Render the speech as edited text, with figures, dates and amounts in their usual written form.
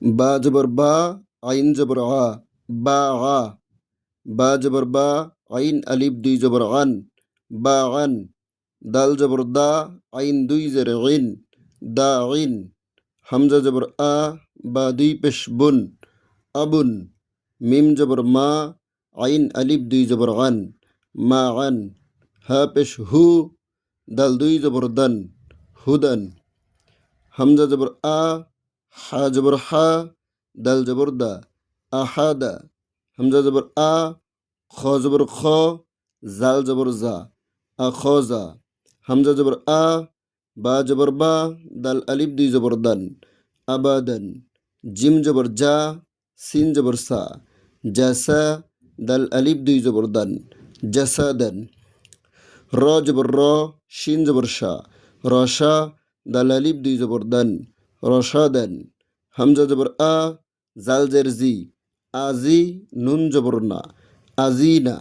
বা জবর বা, আইন জবর আ, বা আ। বা জবর বা, আইন আলিফ দুই জবর আন, বা আন। দাল জবর দা, আইন দুই জের ইন, দা ইন। হামজা জবর আ, বা দুই পেশ বুন, আবুন। মিম জবর মা, আইন আলিফ দুই জবর আন, মা আন। হা পেশ হু, দাল দুই জবর দান, হুদান। হামজা জবর আ, হা জবর হা, দাল জবর দা, আহাদা। হামজা জবর আ, খ জবর খ, জাল জবর জা, আখজা। হামজা জবর আ, বা জবর বা, দাল আলিফ দুই জবর দান, আবাদান। জিম জবর জা, সিন জবর সা, জাসা। দাল আলিফ দুই জবর দান, জাসাদান। র জবর র, শিন জবর শা, রসা। দাল আলিফ দুই জবর দান, রসাদান। হামজা জবর আ, জাল জের জি, আজি। নুন জবর না, আজিনা।